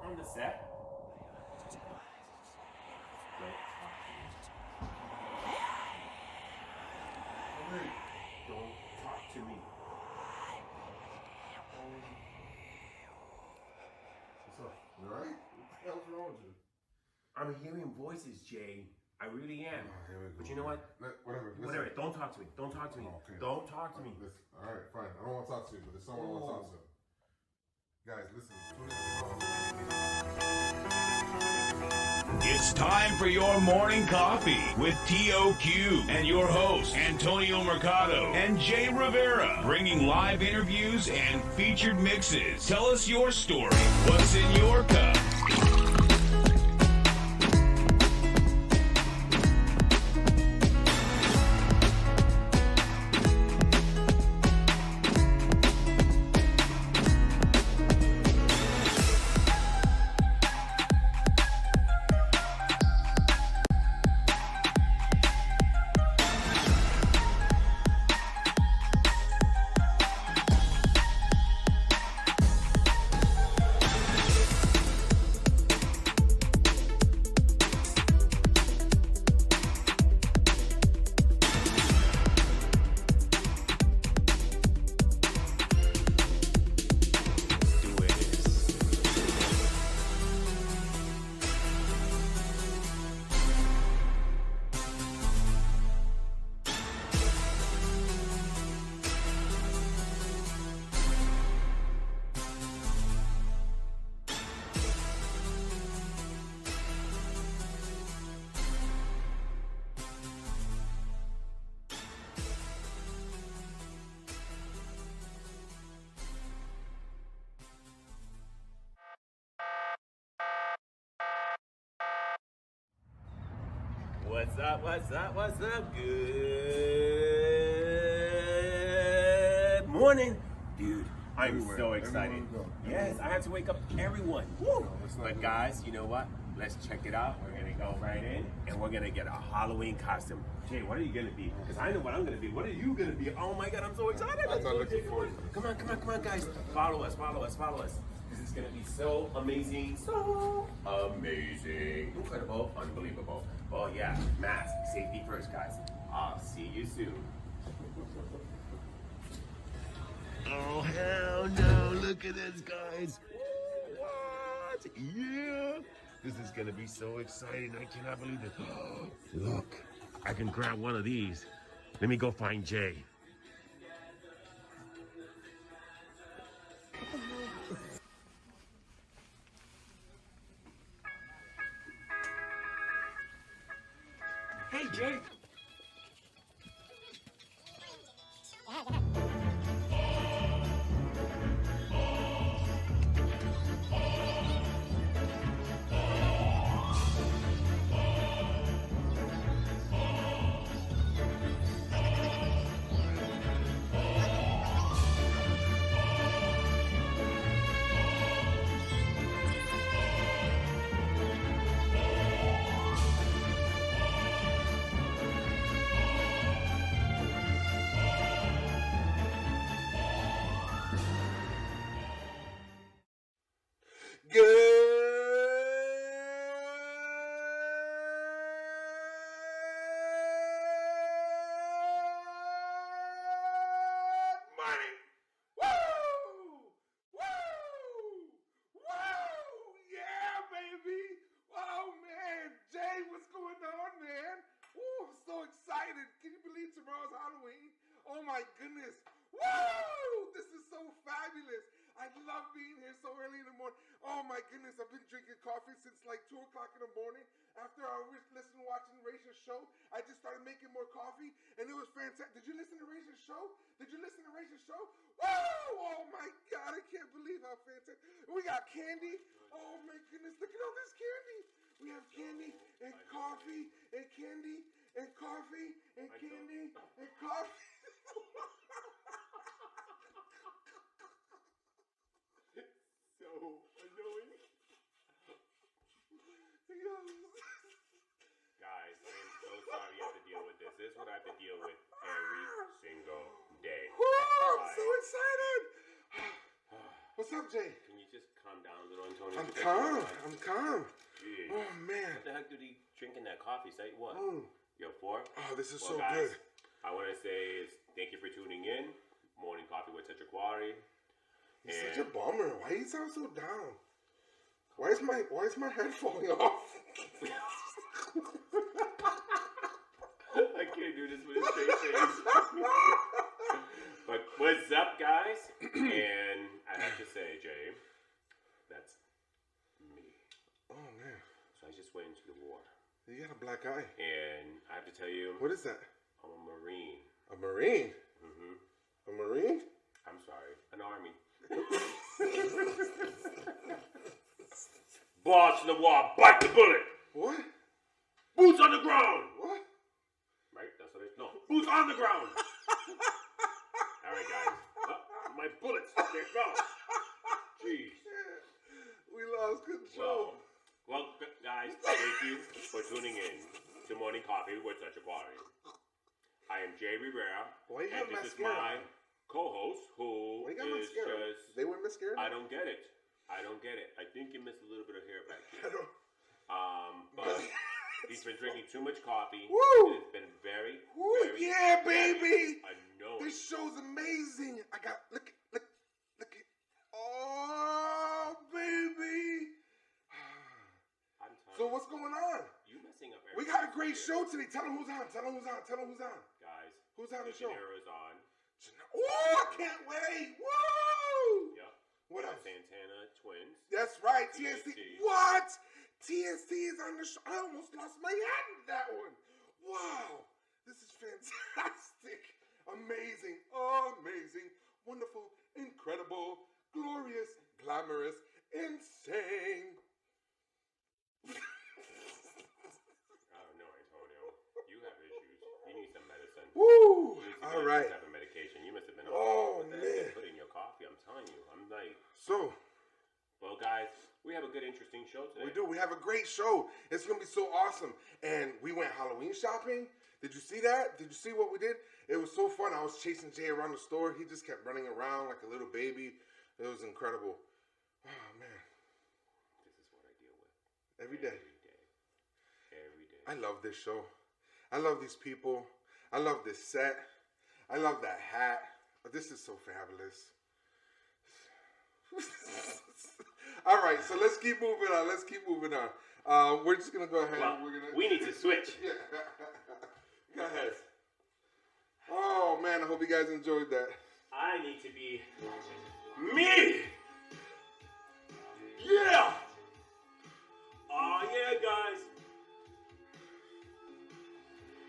on the set? Don't talk to me. What's up? You alright? What the hell's wrong with you? I'm hearing voices, Jay. I really am. Here we go. But you know what? Whatever. Don't talk to me. Don't talk to me. Oh, okay. Don't talk to me. Listen. Alright, fine. I don't want to talk to you, but there's someone I want to talk to. Guys, listen. It's time for your morning coffee with TOQ and your hosts, Antonio Mercado and Jay Rivera, bringing live interviews and featured mixes. Tell us your story. What's in your cup? What's up? Good morning. Dude, I'm so excited. Yes, I have to wake up everyone. Woo! But guys, you know what? Let's check it out. We're gonna go right in and we're gonna get a Halloween costume. Jay, what are you gonna be? Because I know what I'm gonna be. What are you gonna be? Oh my God, I'm so excited. I'm not looking forward. Come on, guys. Follow us. This is gonna be so amazing. Incredible, unbelievable. Oh yeah, mask, safety first, guys. I'll see you soon. Oh hell no, look at this, guys. What? Yeah. This is gonna be so exciting. I cannot believe it. Look, I can grab one of these. Let me go find Jay. Hey, Jay. Good morning. Woo! Yeah, baby. Oh, man. Jay, what's going on, man? Woo, I'm so excited. Can you believe tomorrow's Halloween? Oh, my goodness. Woo! This is so fabulous. I love being here so early in the morning. Oh my goodness, I've been drinking coffee since like 2 o'clock in the morning. After I was watching Rachel's show, I just started making more coffee and it was fantastic. Did you listen to Rachel's show? Woo! Oh my God, I can't believe how fantastic. We got candy. Oh my goodness, look at all this candy. We have candy and coffee and candy and coffee and candy and coffee. So annoying. Guys, I am so sorry you have to deal with this. This is what I have to deal with every single day. Woo, I'm so excited. What's up, Jay? Can you just calm down a little, Antonio? I'm calm. I'm calm. Jeez. Oh, man. What the heck did he drink in that coffee? Say what? Mm. Yo, 4? Oh, this is Well, so guys, good. I want to say thank you for tuning in. Morning Coffee with Tetra Quarry. He's such a bummer. Why you sound so down? Why is my head falling off? I can't do this with a straight face. But what's up, guys? And I have to say, Jay, that's me. Oh, man. So I just went into the war. You got a black eye. And I have to tell you, What is that? I'm a Marine. A Marine? Mm-hmm. A Marine? I'm sorry, an Army. Boss in the war, bite the bullet. What? Boots on the ground. What? Right? That's what it is. No, boots on the ground. All right, guys. My bullets, they fell. Jeez. We lost control. Well, guys, thank you for tuning in to Morning Coffee with Tetra Quarry. I am Jay Rivera, Why you and have this is mascara my co-host, who Why you got is mascara? just... They wear mascara? I don't get it. I think you missed a little bit of hair back I here. don't. But he's been drinking too much coffee. Woo! It's been very, Woo, very, yeah, very baby! annoying. This show's amazing. I got look. Oh, baby. I'm telling So you, what's going on? you messing up We everything. got a great show today. Tell them who's on. Tell them who's on. Tell them who's on. Guys, Who's on the show? Jenaro is on. Oh, I can't wait. Woo! Yep. What We else? have Santana Twins. That's right, TST. TST. What? TST is on the show. I almost lost my head with that one. Wow. This is fantastic. Amazing. Amazing. Wonderful. Incredible. Glorious. Glamorous. Insane. I don't know, Antonio. You have issues. You need some medicine. Woo. You need to All get right. some type of medication. You must have been on. Oh, what the heck man. they put in your coffee? I'm telling you. I'm like, So, well, guys, we have a good, interesting show today. we do. We have a great show. It's going to be so awesome. And we went Halloween shopping. Did you see that? Did you see what we did? It was so fun. I was chasing Jay around the store. He just kept running around like a little baby. It was incredible. Oh, man. This is what I deal with. Every day. Every day. I love this show. I love these people. I love this set. I love that hat. This is so fabulous. All right, so let's keep moving on. We're just going to go ahead. Well, and we need to switch. Yeah. Go ahead. Oh, man, I hope you guys enjoyed that. I need to be me. Yeah. Oh yeah, guys.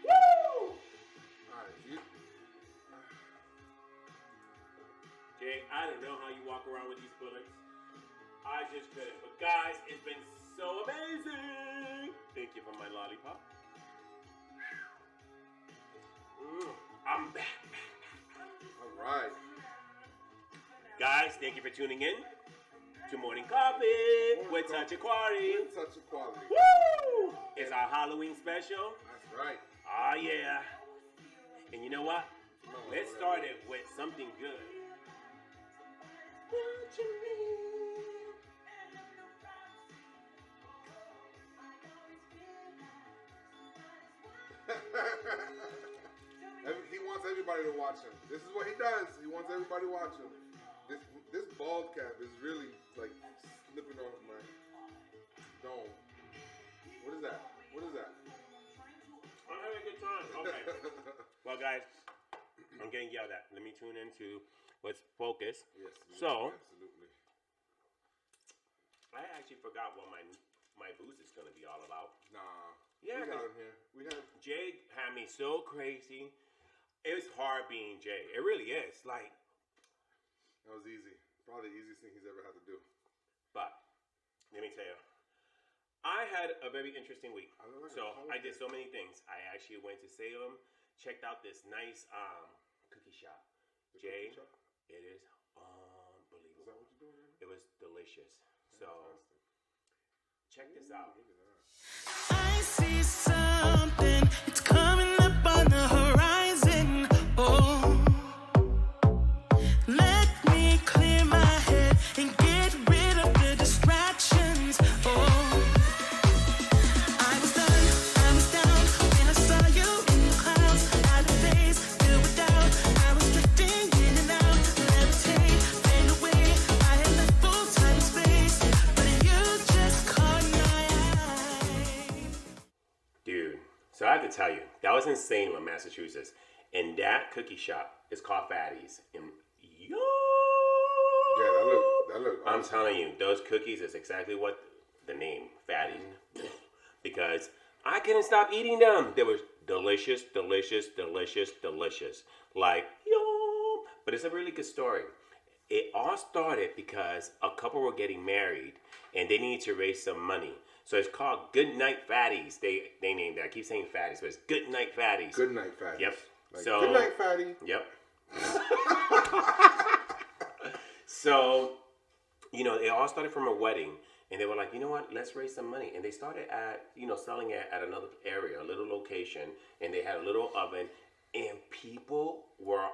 Woo! All right, Jay, I don't know how you walk around with these bullets. I just couldn't. But guys, it's been so amazing. Thank you for my lollipop. I'm back. all right. Guys, thank you for tuning in to Morning Coffee with Tetra Quarry. Such a quality. Woo! It's our Halloween special. That's right. Oh yeah. And you know what? Let's start it with something good. What you He wants everybody to watch him. This is what he does. He wants everybody to watch him. This bald cap is really like slipping off my dome. What is that? What is that? I'm having a good time. Okay. Well, guys, I'm getting yelled at. Let me tune into what's focus. Yes. So, absolutely. I actually forgot what my boost is going to be all about. Nah. Yeah, We got him here. We have. Jay had me so crazy. It was hard being Jay. It really is. Like, That was easy. Probably the easiest thing he's ever had to do. but let me tell you, I had a very interesting week. So I did so many things. I actually went to Salem, checked out this nice cookie shop. Jay, Cookie shop? it is Is that unbelievable. what you're doing right now? It was delicious. So Fantastic. check this out. Look at that. I see something, it's coming up on the horizon. Oh, let me clear my head and get rid So I have to tell you, that was in Salem, Massachusetts. And that cookie shop is called Fatty's. And yo, Yeah, that look. I'm awesome. telling you, those cookies is exactly what the name, Fatty's. Because I couldn't stop eating them. They were delicious, delicious, delicious, delicious. Like, yo. But it's a really good story. It all started because a couple were getting married and they needed to raise some money. So it's called Good Night Fatties. They named it. I keep saying Fatties, but it's Good Night Fatties. Good night, fatty. Yep. Like, So good night, fatty. Yep. So, you know, it all started from a wedding. And they were like, you know what, let's raise some money. And they started at, you know, selling it at another area, a little location. And they had a little oven. And people were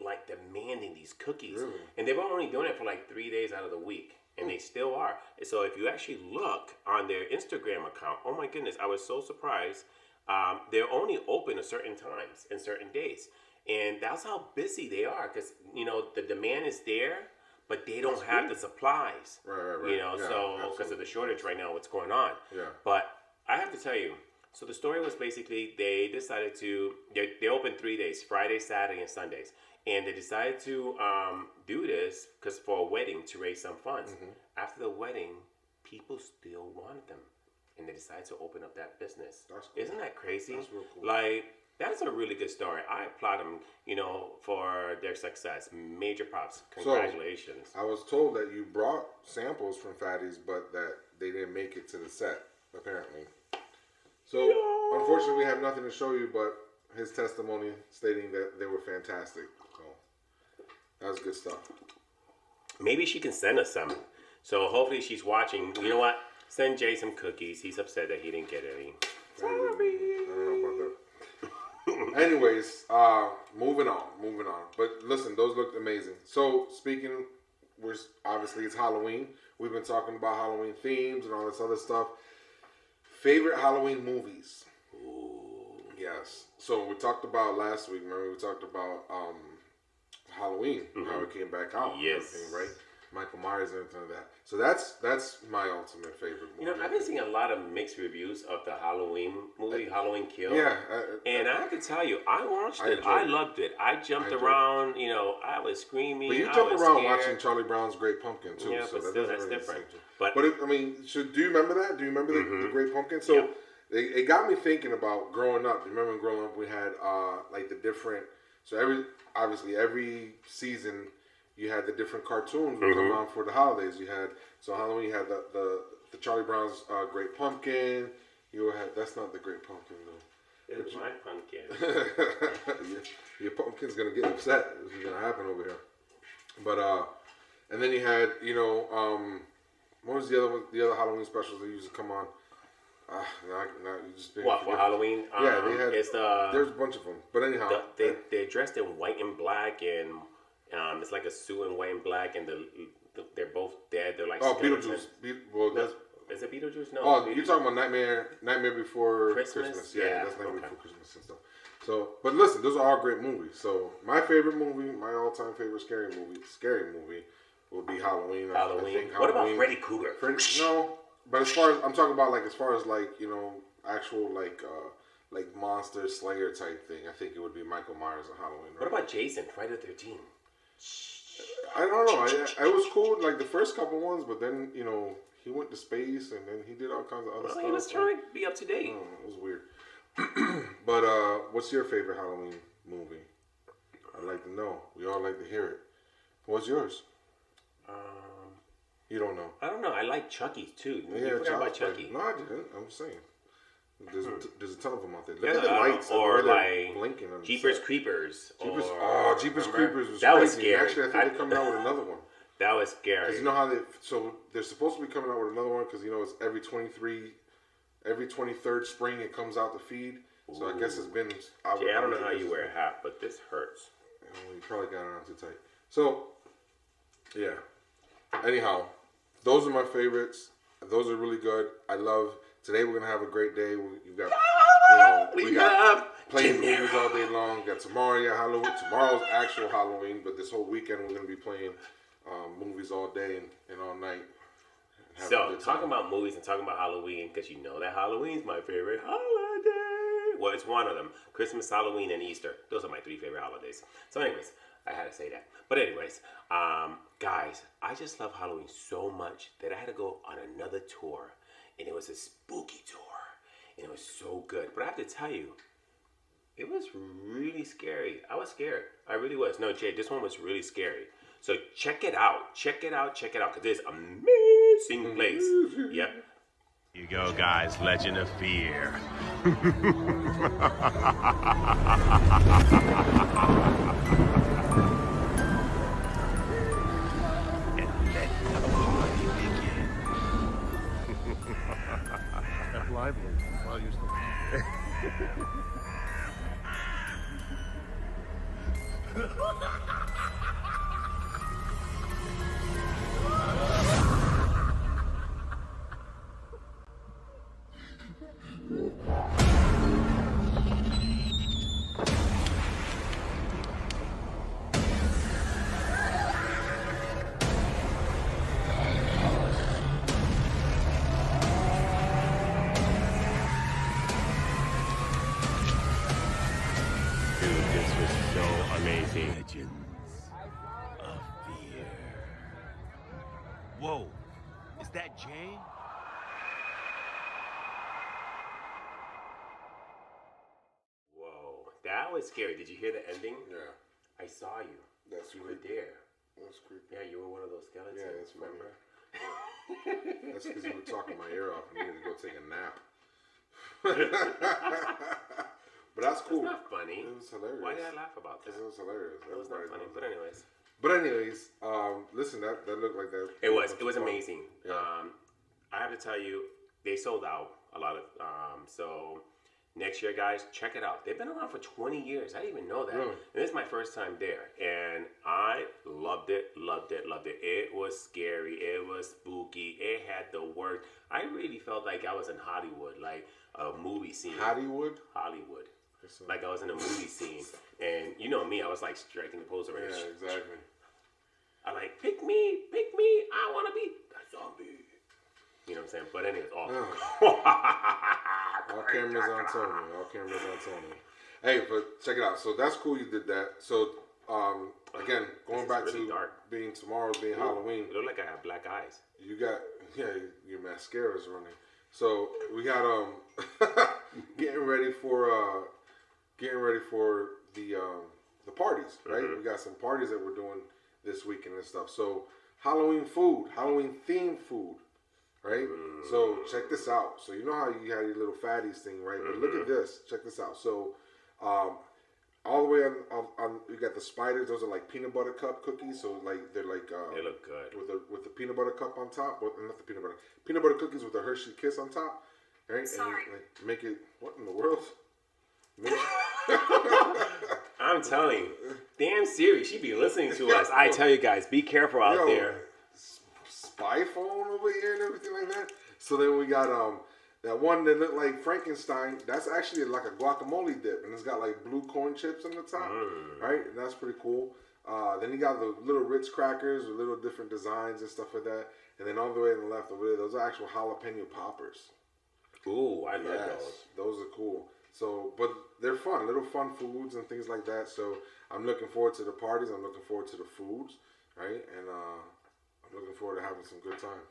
like demanding these cookies. Really? And they were only doing it for like 3 days out of the week. And they still are. So if you actually look on their Instagram account, oh my goodness, I was so surprised. They're only open at certain times and certain days. And that's how busy they are. Because, you know, the demand is there, but they don't have the supplies. Right. You know, Yeah, so because of the shortage right now, what's going on. Yeah. But I have to tell you, so the story was basically they decided to, they opened 3 days, Friday, Saturday, and Sundays. And they decided to do this because for a wedding to raise some funds. Mm-hmm. After the wedding, people still wanted them. And they decided to open up that business. That's cool. Isn't that crazy? That's real cool. Like, that's a really good story. I applaud them, you know, for their success. Major props. Congratulations. I was told that you brought samples from Fatty's, but that they didn't make it to the set, apparently. So, unfortunately, we have nothing to show you but his testimony stating that they were fantastic. So, that's good stuff. Maybe she can send us some. So hopefully she's watching. You know what? Send Jay some cookies. He's upset that he didn't get any. I don't know about that. Anyways, moving on. But listen, those looked amazing. So speaking, obviously it's Halloween. We've been talking about Halloween themes and all this other stuff. Favorite Halloween movies? Ooh. Yes. So we talked about last week. Remember we talked about Halloween, how it came back out. and Yes. everything, right? Michael Myers and everything like that. So that's my ultimate favorite movie. You know, I've been seeing a lot of mixed reviews of the Halloween movie, Halloween Kills. Yeah. And I have to tell you, I watched it. enjoyed I it. loved it. I jumped enjoyed around. You know, I was screaming. But you I jump was around scared. watching Charlie Brown's Great Pumpkin too. Yeah, so but that still, doesn't that's really different. seem to- But But I mean, do you remember that? Do you remember the Great Pumpkin? So it got me thinking about growing up. Remember growing up, we had like the different. So every season, you had the different cartoons that come out for the holidays. You had Halloween. You had the Charlie Brown's Great Pumpkin. You had that's not the Great Pumpkin though. it's my pumpkin. Your pumpkin's gonna get upset. This is gonna happen over here. But and then you had what was the other one? The other Halloween specials that used to come on. Now you just What for Halloween? Yeah, they had. It's There's a bunch of them. But anyhow, they're dressed in white and black, and it's like a suit in white and black, and they're both dead. They're like Beetlejuice. Is it Beetlejuice? No. Oh, you're talking about Nightmare Before Christmas? Yeah, that's Nightmare Before Christmas and stuff. So, but listen, those are all great movies. So, my favorite movie, my all-time favorite scary movie, would be Halloween. I think What about Halloween. Freddy Krueger? No, but as far as I'm talking about, actual like monster slayer type thing, I think it would be Michael Myers on Halloween. Right? What about Jason? Friday the 13th. I don't know. I was cool with, like the first couple ones, but then he went to space and then he did all kinds of other stuff. He was trying to be up to date. It was weird. But what's your favorite Halloween movie? I'd like to know. We all like to hear it. What's yours? You don't know. I don't know. I like Chucky too. Yeah, You forgot about Child's Play. Chucky. No, I didn't. I'm saying. There's a ton of them out there. Look Yeah, at the lights. or the way they're like blinking on the Jeepers set. Creepers. Jeepers remember? Creepers was That crazy. was scary. Actually, I think they're coming out with another one. That was scary. Because you know how they're supposed to be coming out with another one because it's every 23rd spring it comes out to feed. So I guess it's been out. Yeah, I don't know how you wear a hat, but this hurts. You probably got it on too tight. So, yeah. Anyhow, those are my favorites. Those are really good. Today we're gonna have a great day. We got playing movies all day long. We got tomorrow, Halloween. Tomorrow's actual Halloween, but this whole weekend we're gonna be playing movies all day and all night. So talking about movies and talking about Halloween, because you know that Halloween's my favorite holiday. Well, it's one of them. Christmas, Halloween, and Easter. Those are my 3 favorite holidays. So anyways, I had to say that. But anyways, guys, I just love Halloween so much that I had to go on another tour. And it was a spooky tour. And it was so good. But I have to tell you, it was really scary. I was scared. I really was. No, Jay, this one was really scary. So check it out. Check it out. Check it out. Because it's an amazing place. Yep. Here you go, guys. Legend of Fear. And let the party begin. That's lively. Wow, you're still... Dude, this was so amazing. Legends of Fear. Whoa, is that Jay? Whoa, that was scary. Did you hear the ending? Yeah. I saw you. That's You were creepy. there. That's creepy. Yeah, you were one of those skeletons. Yeah, that's funny. remember? That's because you were talking my ear off and you needed to go take a nap. But that's cool. It's not funny. It was hilarious. Why did I laugh about that? It was hilarious. It was not Everybody funny. knows But that. anyways. But anyways, listen, that looked like that. It was fun. amazing. Yeah. I have to tell you, they sold out a lot of. So next year, guys, check it out. They've been around for 20 years. I didn't even know that. Really? And this is my first time there, and I loved it, loved it, loved it. It was scary. It was spooky. It had the work. I really felt like I was in Hollywood, like a movie scene. Hollywood? Hollywood. Like I was in a movie scene, and you know me, I was like striking the pose around. Yeah, exactly. I like, pick me, I want to be a zombie. You know what I'm saying? But anyways, All cameras on Tony. All cameras on Tony. Hey, but check it out. So that's cool you did that. So, again, going is back really to dark. being tomorrow being Halloween, It looked like I have black eyes. you got, your mascara's running. So we got, getting ready for the parties, right? Mm-hmm. We got some parties that we're doing this weekend and stuff. So Halloween food, Halloween themed food, right? So check this out. So you know how you had your little fatties thing, right? But look at this. Check this out. So all the way on you got the spiders. Those are like peanut butter cup cookies. So like they're like They look good. with the peanut butter cup on top. Well, not the peanut butter cookies with a Hershey Kiss on top, right? Sorry. And like, make it what in the world? I'm telling you, damn Siri, she be listening to us. I tell you guys, be careful out there. Spy phone over here and everything like that. So then we got that one that looked like Frankenstein. That's actually like a guacamole dip, and it's got like blue corn chips on the top, right? And that's pretty cool. Then you got the little Ritz crackers with little different designs and stuff like that. And then all the way on the left over there, those are actual jalapeno poppers. Ooh, I love those. Those are cool. So, but they're fun, little fun foods and things like that. So I'm looking forward to the parties. I'm looking forward to the foods, right? And I'm looking forward to having some good time.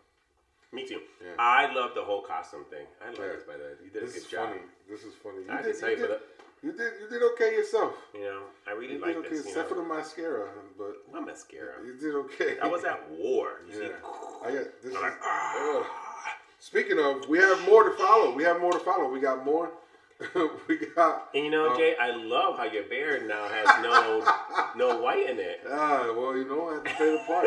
Me too. Yeah. I love the whole costume thing. I love this, by the way. You did This a is good job. funny. This is funny. I can tell you, but You did okay yourself. you know, I really You like did okay, this. You except for know, the mascara, but my mascara. you did okay. I was at war. You see? Yeah. I got this. I'm like, Ugh. Speaking of, we have more to follow. We got more. We got. And you know, Jay, I love how your beard now has no white in it. Well, you know, I have to play the part.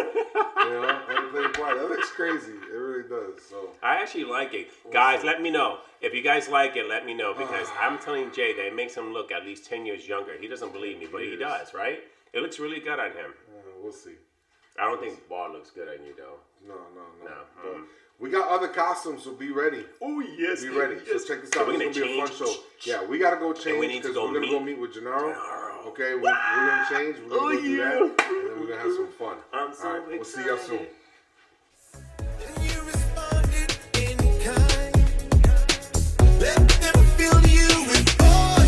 I have to play the part. That looks crazy. It really does. So I actually like it. Guys, let me know. If you guys like it, let me know. Because I'm telling Jay that it makes him look at least 10 years younger. He doesn't believe me, but he does, right? It looks really good on him. we'll see. I don't think bald looks good on you, though. No. No. But we got other costumes, so be ready. Oh, yes. Be ready. Yes. So check this So out. we're It's gonna gonna be a fun change. show. Yeah, we gotta go change we need to because go we're gonna go meet meet with Jenaro. Jenaro. Okay, we're gonna change. We're gonna go do that, and then we're gonna have some fun. I'm so All right, we'll see y'all soon. excited. And you responded in kind. Let them fill you with all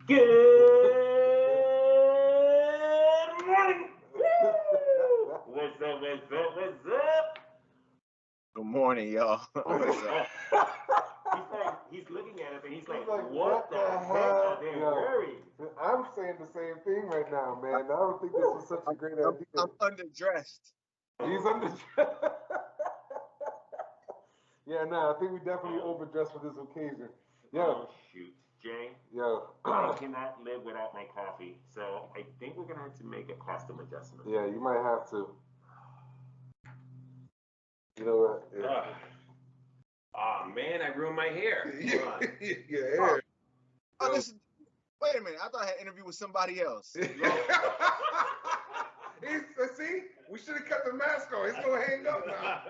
Good morning. What's up? What's up? What's up? Good morning, y'all. What's up? He's looking at it and he's like, like, what the heck are they wearing? I'm saying the same thing right now, man. I don't think this was such a great idea. I'm underdressed. He's under. Yeah, no, I think we definitely overdressed for this occasion. Oh, shoot. Jay, Yo. I cannot live without my coffee, so I think we're going to have to make a costume adjustment. Yeah, you might have to. You know what? Yeah. Oh, man, I ruined my hair. Hold on. Yeah. Oh, this is, wait a minute. I thought I had an interview with somebody else. See, we should have kept the mask on. It's gonna hang up now.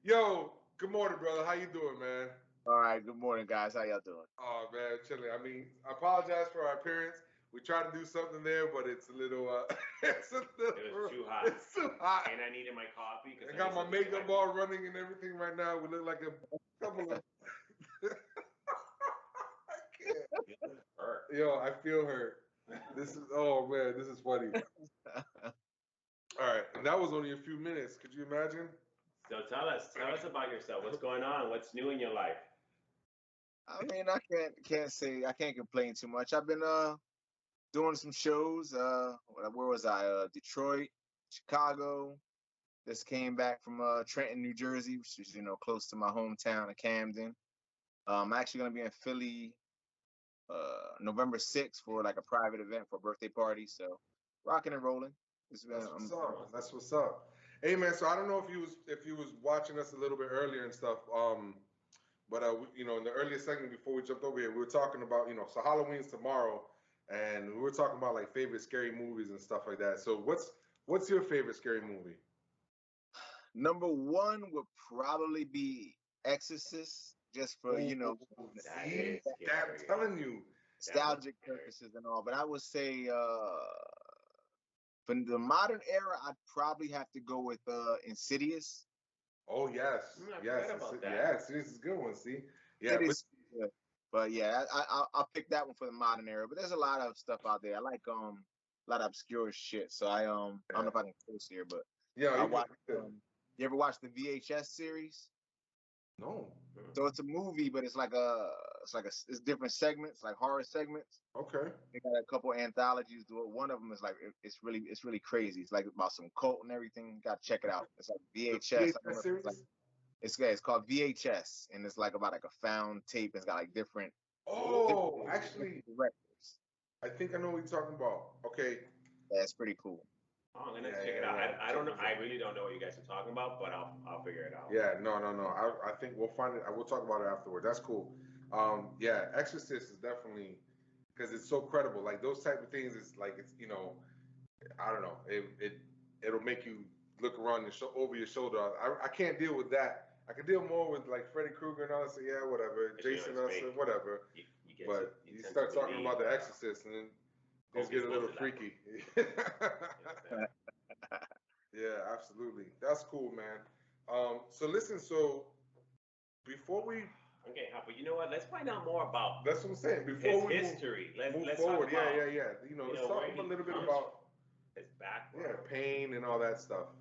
Yo, good morning, brother. How you doing, man? All right. Good morning, guys. How y'all doing? Oh man, chilling. I mean, I apologize for our appearance. We tried to do something there, but it's a little. It was too hot. It's too hot. And I needed my coffee. I got my makeup all running and everything right now. We look like a couple of. I can't. Yo, I feel hurt. This is man, this is funny. All right, and that was only a few minutes. Could you imagine? So tell us about yourself. What's going on? What's new in your life? I mean, I can't complain too much. I've been doing some shows. Where was I? Detroit, Chicago. Just came back from Trenton, New Jersey, which is close to my hometown of Camden. I'm actually gonna be in Philly November 6th for like a private event for a birthday party. So rocking and rolling. That's what's up. That's what's up. Hey man, so I don't know if you was watching us a little bit earlier and stuff. But in the earlier segment before we jumped over here, we were talking about so Halloween's tomorrow, and we were talking about like favorite scary movies and stuff like that. So what's your favorite scary movie? Number one would probably be Exorcist, just for I'm telling you, nostalgic purposes and all. But I would say for the modern era, I'd probably have to go with Insidious. Oh yes, yes, Insidious is a good one. See, yeah, but yeah, I'll pick that one for the modern era. But there's a lot of stuff out there. I like a lot of obscure shit. So I don't know if I can post here, but yeah, I watch. You ever watch the VHS series? No. So it's a movie, but it's it's different segments, like horror segments. Okay. They got a couple anthologies. One of them is like it's really crazy. It's like about some cult and everything. You gotta check it out. It's like VHS. It's called VHS, and it's like about like a found tape. It's got like different. Actually, records. I think I know what you're talking about. Okay. Yeah, it's pretty cool. Oh, I'm gonna check it out. I don't know. I really don't know what you guys are talking about, but I'll figure it out. Yeah, no. I think we'll find it. We'll talk about it afterward. That's cool. Yeah, Exorcist is definitely because it's so credible. Like those type of things, it's like it's I don't know. It'll make you look around over your shoulder. I can't deal with that. I can deal more with like Freddy Krueger and all that. So yeah, whatever. Jason us or whatever. But you start talking about the Exorcist and then things get a little freaky. Yeah, absolutely. That's cool, man. So listen, before we but you know what? Let's find out more about that's what I'm saying. Before we history, let's forward. Talk about, Yeah. Let's talk a little bit about his background. Yeah, pain and all that stuff.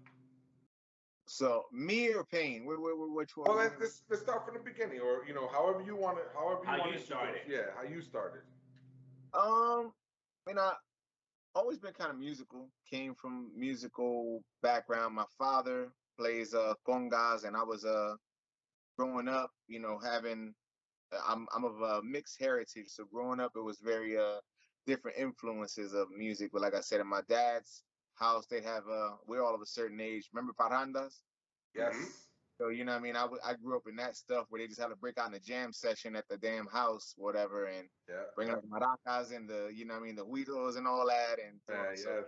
So me or pain? Which one? Well, let's start from the beginning, or however you want it. How you started? Yeah, how you started. I always been kind of musical. Came from musical background. My father plays congas, and I was growing up. I'm of a mixed heritage, so growing up it was very different influences of music. But like I said, in my dad's house, they have we're all of a certain age. Remember parrandas? Yes. So you know what I mean? I grew up in that stuff where they just had to break out in a jam session at the damn house, whatever, and bring up maracas and the the huidos and all that. And so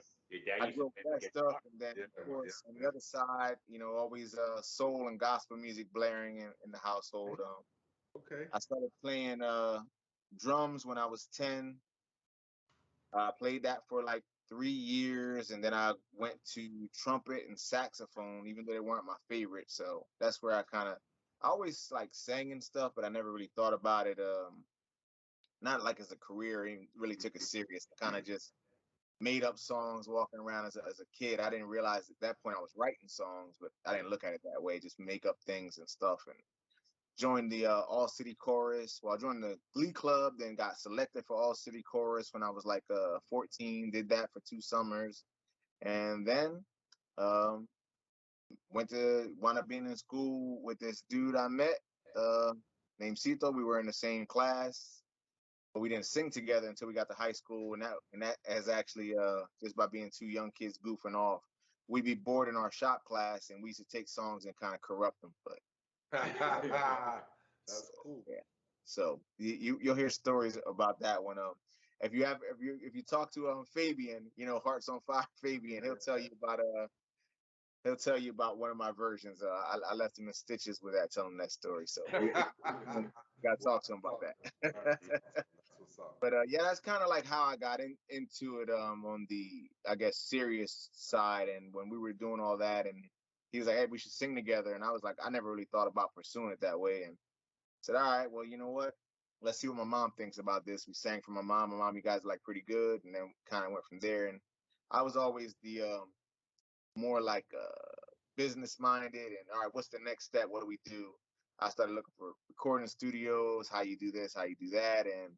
I grew up with that stuff, and then of course on the other side, always soul and gospel music blaring in the household. Okay. I started playing drums when I was 10. I played that for like 3 years, and then I went to trumpet and saxophone, even though they weren't my favorite. So that's where I always like sang and stuff, but I never really thought about it not like as a career, and really took it serious. I kind of just made up songs walking around as a kid. I didn't realize at that point I was writing songs, but I didn't look at it that way. Just make up things and stuff. And joined the All City Chorus. Well, I joined the Glee Club, then got selected for All City Chorus when I was like 14. Did that for 2 summers, and then um, wound up being in school with this dude I met named Cito. We were in the same class, but we didn't sing together until we got to high school, and that has actually just by being two young kids goofing off. We'd be bored in our shop class, and we used to take songs and kind of corrupt them. But That's cool. yeah, so you'll hear stories about that one. If you talk to Fabian, Hearts on Fire Fabian, he'll tell you about one of my versions. I left him in stitches with that, telling him that story. So we got to talk to him about that. That's what's up. But yeah, that's kind of like how I got into it on the, I guess, serious side. And when we were doing all that, and he was like, "Hey, we should sing together," and I was like, I never really thought about pursuing it that way, and said, "All right, well, you know what? Let's see what my mom thinks about this." We sang for my mom. My mom, you guys are like pretty good, and then kind of went from there. And I was always the more like business minded, and all right, what's the next step? What do we do? I started looking for recording studios, how you do this, how you do that, and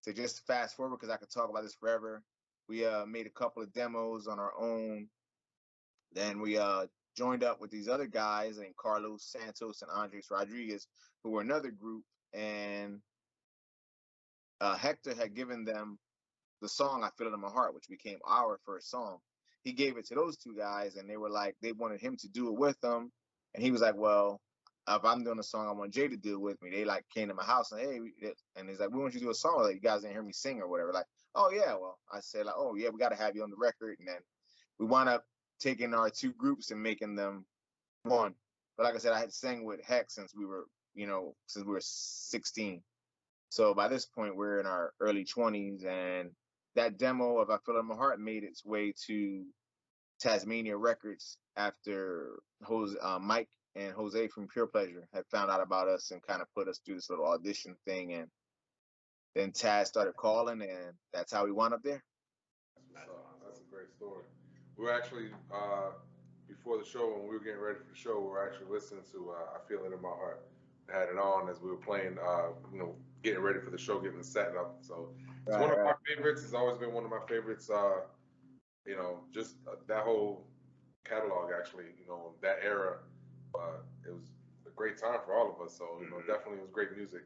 to just fast forward, because I could talk about this forever. We made a couple of demos on our own. Then we joined up with these other guys named Carlos Santos and Andres Rodriguez, who were another group, and Hector had given them the song "I Feel It in My Heart," which became our first song. He gave it to those two guys, and they were like, they wanted him to do it with them, and he was like, "Well, if I'm doing a song, I want Jay to do it with me." They like came to my house and, "Hey," and he's like, "We want you to do a song like you guys didn't hear me sing or whatever." Like, "Oh yeah," well, I said like, "Oh yeah, we got to have you on the record," and then we wound up taking our two groups and making them one. But like I said, I had sang with Heck since we were 16. So by this point, we're in our early 20s, and that demo of "I Feel It in My Heart" made its way to Tasmania Records after Mike and Jose from Pure Pleasure had found out about us and kind of put us through this little audition thing. And then Taz started calling, and that's how we wound up there. That's what's up. That's a great story. We were actually before the show, when we were getting ready for the show, we were actually listening to "I Feel It in My Heart." I had it on as we were playing, getting ready for the show, getting the set up. So it's one of my favorites. It's always been one of my favorites. Just that whole catalog, actually, that era. It was a great time for all of us. So, definitely it was great music.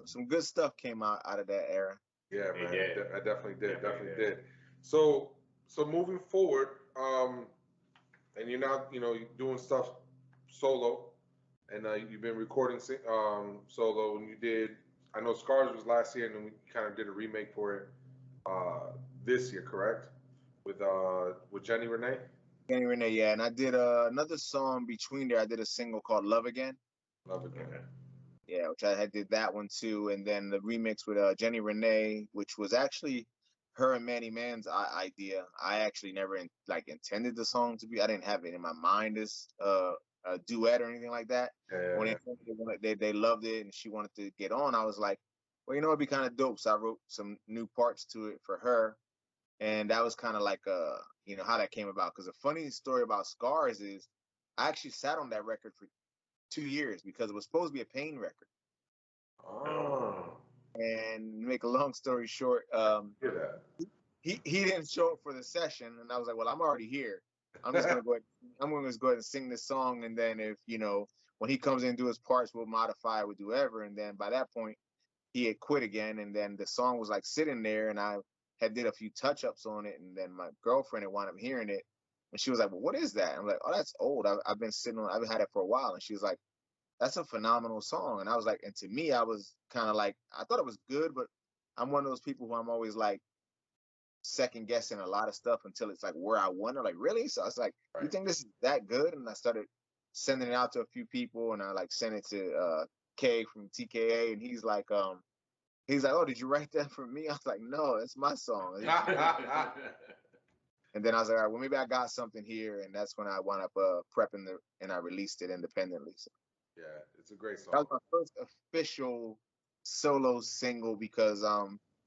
Some good stuff came out of that era. Yeah, man. Yeah. I definitely did. Definitely did. So moving forward, and you're now, you're doing stuff solo, and you've been recording solo, and you did. I know Scars was last year, and then we kind of did a remake for it this year, correct? With Jenny Renee. Jenny Renee, yeah, and I did another song between there. I did a single called "Love Again." Love Again. Yeah, which I did that one too, and then the remix with Jenny Renee, which was actually her and Manny Mann's idea. I actually never intended the song to be. I didn't have it in my mind as a duet or anything like that. Yeah. When they loved it and she wanted to get on, I was like, well, it'd be kind of dope. So I wrote some new parts to it for her, and that was kind of like how that came about. Because the funny story about Scars is I actually sat on that record for 2 years because it was supposed to be a Pain record. Oh. And make a long story short, Hear that. he didn't show up for the session, and I was like, well, I'm already here. I'm just gonna go ahead and sing this song, and then if when he comes in and do his parts, we'll modify, we'll do whatever. And then by that point, he had quit again, and then the song was like sitting there, and I had did a few touch-ups on it, and then my girlfriend had wound up hearing it, and she was like, well, what is that? I'm like, oh, that's old. I've been I've had it for a while. And she was like, that's a phenomenal song. And I was like, and to me, I was kind of like, I thought it was good, but I'm one of those people who I'm always like second guessing a lot of stuff until it's like where I wonder, like, really? So I was like, you think this is that good? And I started sending it out to a few people, and I like sent it to K from TKA, and he's like, oh, did you write that for me? I was like, no, it's my song. And then I was like, all right, well, maybe I got something here, and that's when I wound up prepping and I released it independently. So Yeah, it's a great song. that was my first official solo single because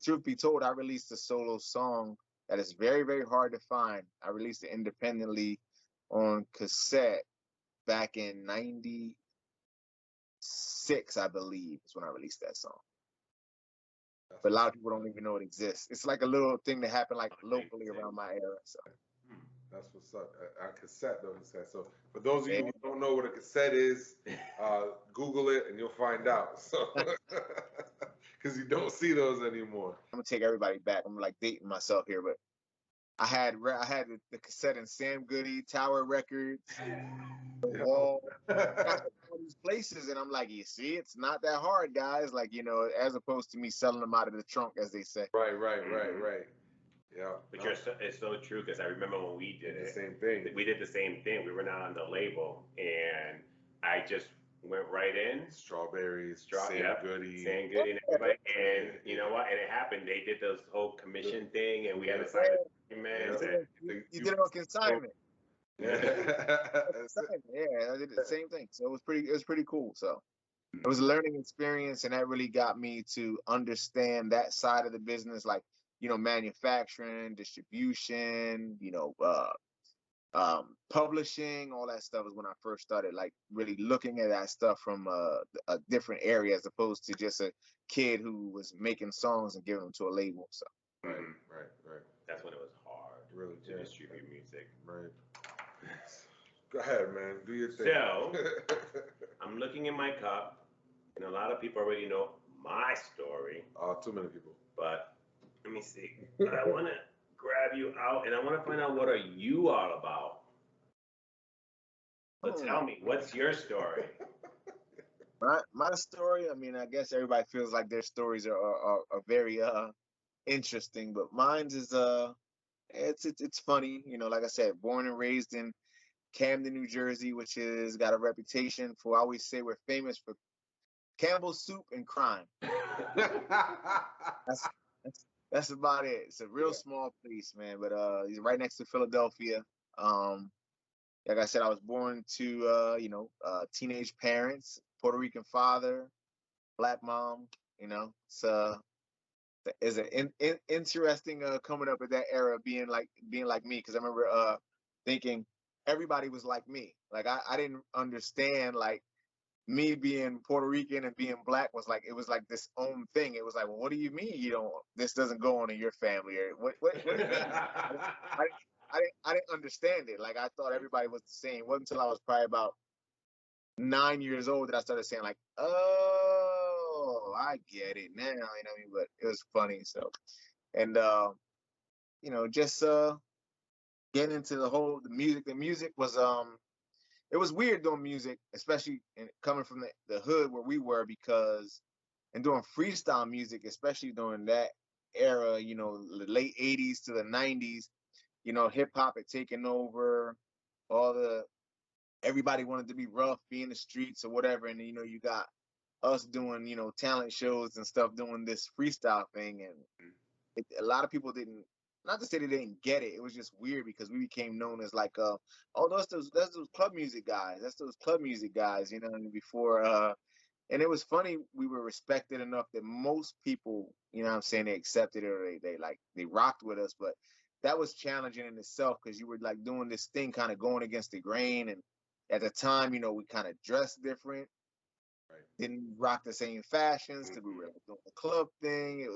truth be told, I released a solo song that is very, very hard to find. I released it independently on cassette back in '96, I believe, is when I released that song. But a lot of people don't even know it exists. It's like a little thing that happened like locally around my era. So That's what's up. A cassette, though, he said. So for those of you yeah. who don't know what a cassette is, Google it and you'll find out. So because you don't see those anymore. I'm gonna take everybody back. I'm like dating myself here, but I had the cassette in Sam Goody, Tower Records, The Wall, all these places, and I'm like, you see, it's not that hard, guys. Like, you know, as opposed to me selling them out of the trunk, as they say. Right. Yeah. But it's so true because I remember when we did The it. same thing. We did the same thing. We were not on the label, and I just went right in. Strawberries, Sam Goody. Sam Goody and everybody. And you know what? And it happened. They did this whole commission thing, and we had to sign documents. You did it on consignment. Yeah. Yeah, I did the same thing. So it was pretty cool. So it was a learning experience, and that really got me to understand that side of the business, like, you know, manufacturing, distribution, you know, publishing, all that stuff is when I first started, like, really looking at that stuff from a different area as opposed to just a kid who was making songs and giving them to a label. So Right. That's when it was hard Really, to distribute music. Right. Go ahead, man. Do your thing. So I'm looking in my cup, and a lot of people already know my story. Too many people. But let me see. But I want to grab you out, and I want to find out what are you all about. So tell me, what's your story? my story, I mean, I guess everybody feels like their stories are very interesting, but mine's is it's funny, you know. Like I said, born and raised in Camden, New Jersey, which is got a reputation for, I always say, we're famous for Campbell's soup and crime. That's that's about it. It's a real small place, man, but he's right next to Philadelphia. Like I said, I was born to you know, teenage parents, Puerto Rican father, black mom. You know, it's an interesting coming up at that era, being like me, because I remember thinking everybody was like me. Like I didn't understand, like, me being Puerto Rican and being black was like, it was like this own thing. It was like, well, what do you mean you don't? This doesn't go on in your family, or what do you mean? I didn't understand it. Like, I thought everybody was the same. It wasn't until I was probably about 9 years old that I started saying, like, oh, I get it now. You know what I mean? But it was funny. So, and you know, just getting into the music. The music was it was weird doing music, especially coming from the hood where we were, because and doing freestyle music, especially during that era, you know, the late '80s to the '90s. You know, hip hop had taken over. Everybody wanted to be rough, be in the streets or whatever, and you know, you got us doing, you know, talent shows and stuff, doing this freestyle thing, and a lot of people didn't. Not to say they didn't get it. It was just weird because we became known as like, oh, that's those club music guys. That's those club music guys, you know. And before, and it was funny. We were respected enough that most people, you know what I'm saying, they accepted it, or they rocked with us. But that was challenging in itself, because you were like doing this thing, kind of going against the grain. And at the time, you know, we kind of dressed different, didn't rock the same fashions, because we were like doing the club thing.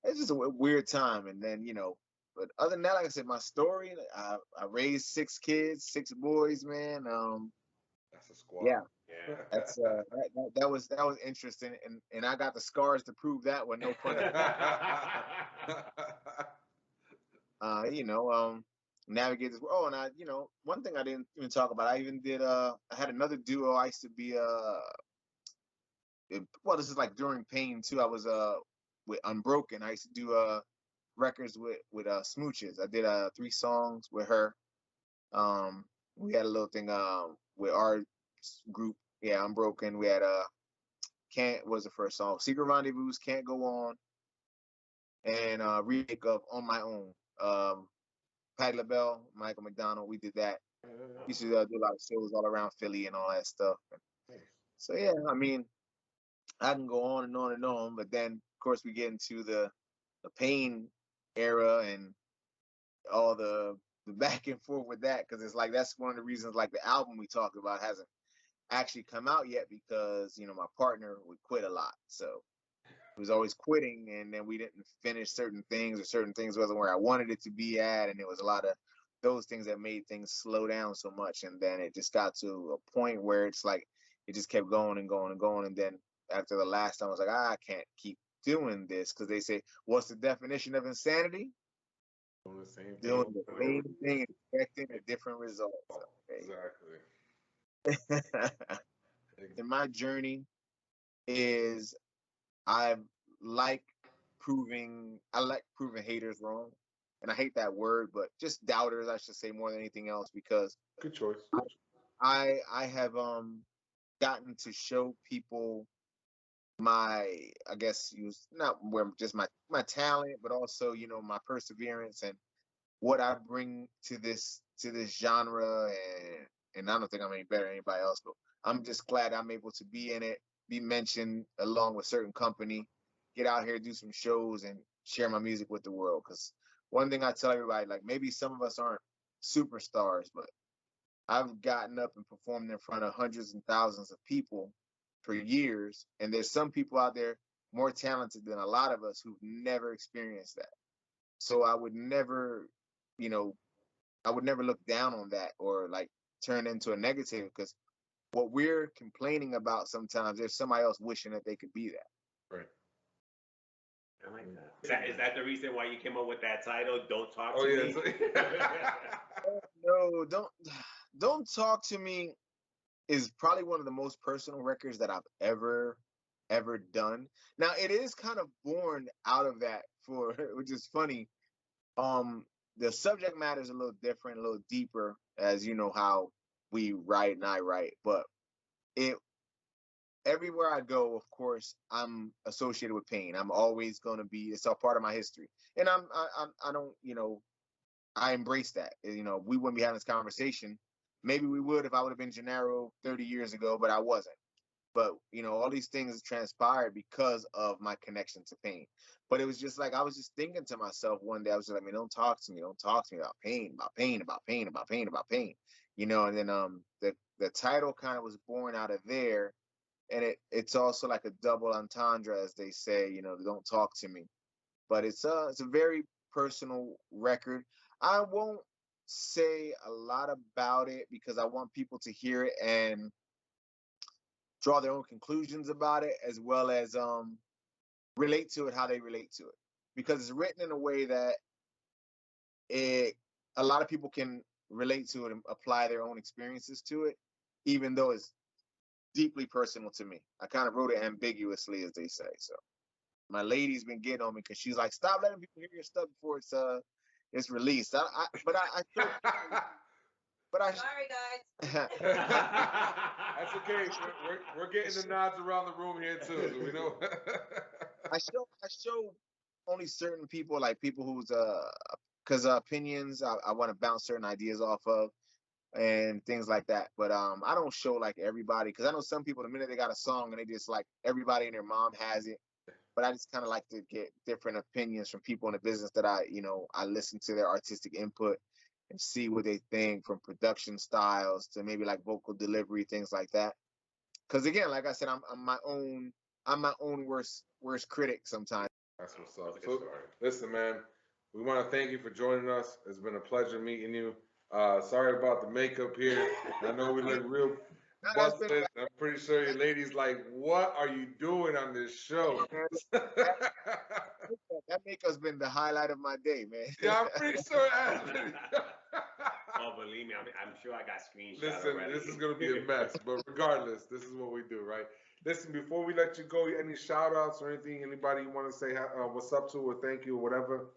It's just a weird time. And then, you know, but other than that, like I said, my story, I raised 6 kids, 6 boys, man. That's a squad. Yeah. That's that was interesting, and I got the scars to prove that one. No pun. You know, navigate this. Oh, and you know, one thing I didn't even talk about. I even did. I had another duo. I used to be. Well, this is like during Pain too. I was with Unbroken. I used to do records with Smooches. I did 3 songs with her. We had a little thing with our group. Yeah, Unbroken. We had Can't was the first song. Secret Rendezvous, Can't Go On, and remake of On My Own. Patti LaBelle, Michael McDonald, we did that. Used to do a lot of shows all around Philly and all that stuff. So yeah, I mean, I can go on and on and on, but then of course we get into the Pain era and all the back and forth with that, because it's like that's one of the reasons like the album we talked about hasn't actually come out yet, because my partner would quit a lot, so it was always quitting, and then we didn't finish certain things, or certain things wasn't where I wanted it to be at, and it was a lot of those things that made things slow down so much, and then it just got to a point where it's like it just kept going and going and going, and then after the last time I was like, I can't keep doing this, because they say, what's the definition of insanity? Doing the same thing. Doing the same thing and expecting a different result. Exactly. And my journey is I like I like proving haters wrong. And I hate that word, but just doubters, I should say, more than anything else, because Good choice. I have gotten to show people I guess use not where just my talent, but also, my perseverance and what I bring to this genre, and I don't think I'm any better than anybody else, but I'm just glad I'm able to be in it, be mentioned along with certain company, get out here, do some shows, and share my music with the world. Because one thing I tell everybody, like, maybe some of us aren't superstars, but I've gotten up and performed in front of hundreds and thousands of people for years, and there's some people out there more talented than a lot of us who've never experienced that. So I would never, you know, I would never look down on that or like turn into a negative, because what we're complaining about sometimes there's somebody else wishing that they could be that. Right. I like that. Is that the reason why you came up with that title? Don't talk to Oh me. yeah. No, don't talk to me is probably one of the most personal records that I've ever done. Now it is kind of born out of that, for which is funny. The subject matter is a little different, a little deeper, as you know how we write and I write, but it everywhere I go, of course, I'm associated with pain. I'm always going to be. It's a part of my history, and I don't, I embrace that. We wouldn't be having this conversation. Maybe we would if I would have been Jenaro 30 years ago, but I wasn't. But all these things transpired because of my connection to pain. But it was just like I was just thinking to myself one day. I was just like, "Man, don't talk to me about pain, about pain, about pain, about pain, about pain." And then the title kind of was born out of there, and it's also like a double entendre, as they say. Don't talk to me. But it's a very personal record. I won't say a lot about it because I want people to hear it and draw their own conclusions about it, as well as relate to it how they relate to it, because it's written in a way that a lot of people can relate to it and apply their own experiences to it, even though it's deeply personal to me. I kind of wrote it ambiguously, as they say. So my lady's been getting on me because she's like, "Stop letting people hear your stuff before it's released." Sorry, guys. That's okay. We're getting the nods around the room here too. So we know. I show only certain people, like people who's because opinions I want to bounce certain ideas off of and things like that. But I don't show like everybody, because I know some people the minute they got a song and they just like everybody and their mom has it. But I just kind of like to get different opinions from people in the business that I listen to their artistic input and see what they think, from production styles to maybe like vocal delivery, things like that. Because again, like I said, I'm my own worst critic sometimes. That's what's up. So, listen, man, we want to thank you for joining us. It's been a pleasure meeting you. Sorry about the makeup here. I know we look real busted. I'm pretty sure your lady's like, "What are you doing on this show?" That makeup's been the highlight of my day, man. Yeah, I'm pretty sure it has been. Oh, believe me, I'm sure I got screenshots. Listen, already. this is gonna be a mess, but regardless, this is what we do, right? Listen, before we let you go, any shout outs or anything, anybody you want to say what's up to or thank you or whatever?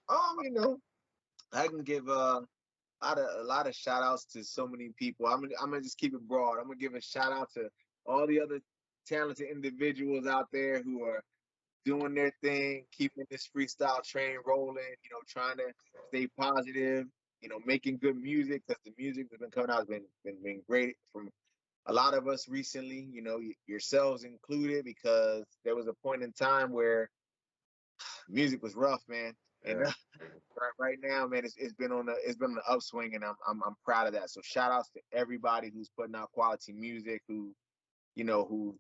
I can give a lot of shout outs to so many people. I'm gonna just keep it broad. I'm gonna give a shout out to all the other talented individuals out there who are doing their thing, keeping this freestyle train rolling, trying to stay positive, making good music, because the music that's been coming out has been great, from a lot of us recently, you know, yourselves included, because there was a point in time where music was rough, man. And right now, man, it's been on an upswing, and I'm proud of that. So shout outs to everybody who's putting out quality music, who's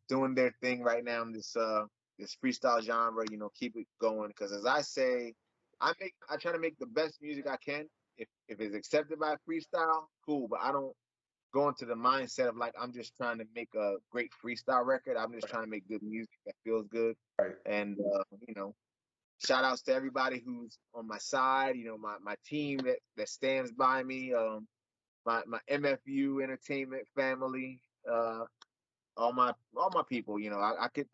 doing their thing right now in this freestyle genre. You know, keep it going, because as I say, I try to make the best music I can. If it's accepted by freestyle, cool. But I don't go into the mindset of like I'm just trying to make a great freestyle record. I'm just trying to make good music that feels good. Right. And shout outs to everybody who's on my side. You know, my team that stands by me. My MFU Entertainment family. All my people. You know, I could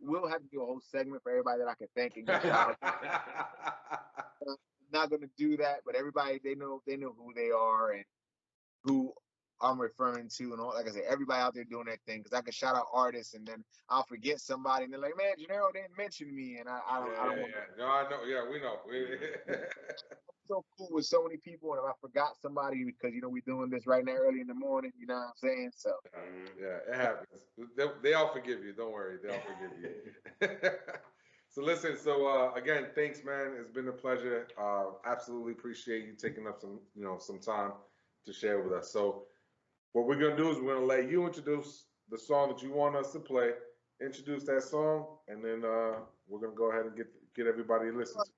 we'll have to do a whole segment for everybody that I can thank and give shout out. I'm not gonna do that, but everybody, they know who they are and who I'm referring to, and all. Like I said, everybody out there doing that thing, because I can shout out artists and then I'll forget somebody, and they're like, "Man, Jenaro didn't mention me," and I don't want to. No, I know. Yeah, we know. I'm so cool with so many people, and if I forgot somebody, because we're doing this right now early in the morning. You know what I'm saying? So yeah, it happens. They all forgive you. Don't worry, they all forgive you. So listen. So again, thanks, man. It's been a pleasure. Absolutely appreciate you taking up some time to share with us. So what we're gonna do is we're gonna let you introduce the song that you want us to play. Introduce that song, and then we're gonna go ahead and get everybody to listen to.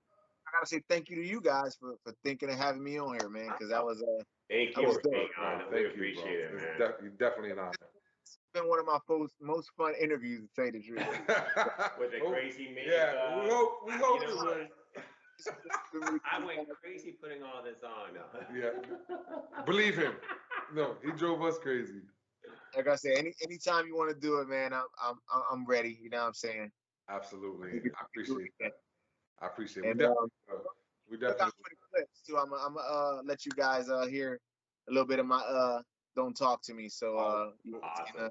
I gotta say thank you to you guys for thinking of having me on here, man, because that was Thank you for being on. We appreciate it, man. You're definitely an honor. It's been one of my most fun interviews, to say the truth. With the crazy makeup. Yeah, we hope you know it was. I went crazy putting all this on. Yeah, believe him. No, he drove us crazy. Like I said, anytime you want to do it, man, I'm ready. You know what I'm saying? Absolutely, I appreciate that. I appreciate it. And, we definitely. Clips too. I'm gonna let you guys hear a little bit of my "Don't Talk to Me." So awesome.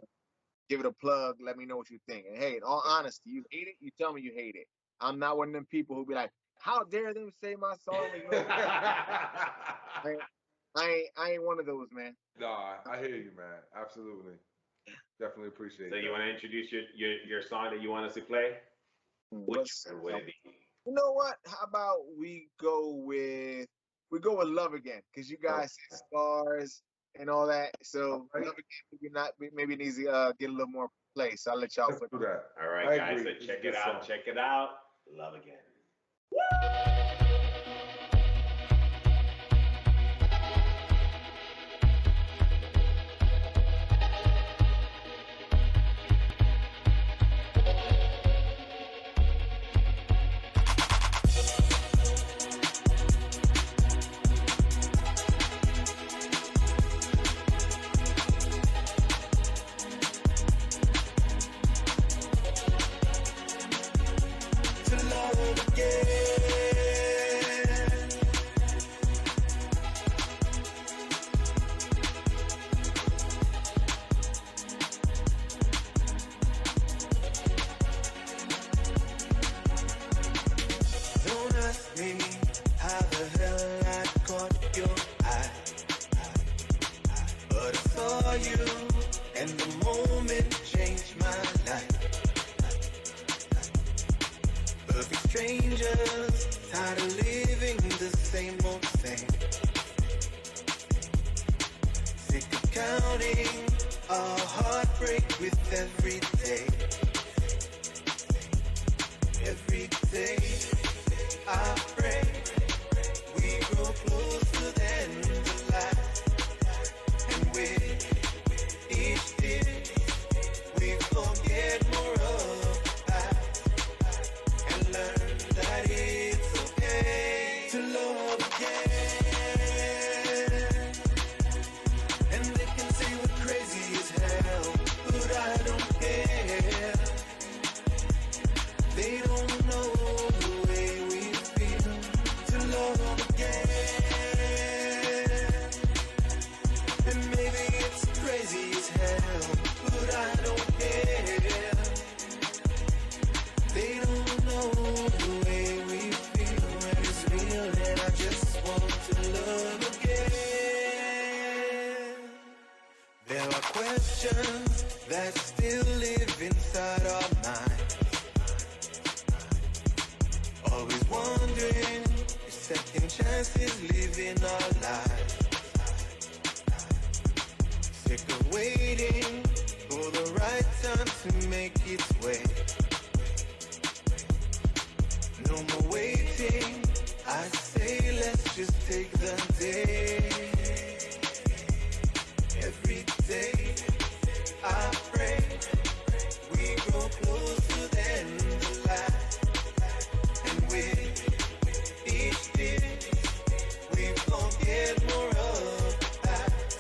Give it a plug. Let me know what you think. And hey, in all honesty, you hate it, you tell me you hate it. I'm not one of them people who be like, "How dare them say my song?" I ain't one of those, man. No, I hear you, man. Absolutely, definitely appreciate it. So you want to introduce your song that you want us to play? Which one would it be? You know what? How about we go with "Love Again," because you guys said "Scars" and all that. So "Love Again" maybe needs to get a little more play. So I'll let y'all put that. All right, guys. So check it out. Check it out. "Love Again." There are questions chances living our lives. Sick of waiting for the right time to make its way. No more waiting, I say let's just take the day. Every day I pray we go close to the end of life. And with each day we forget more of the past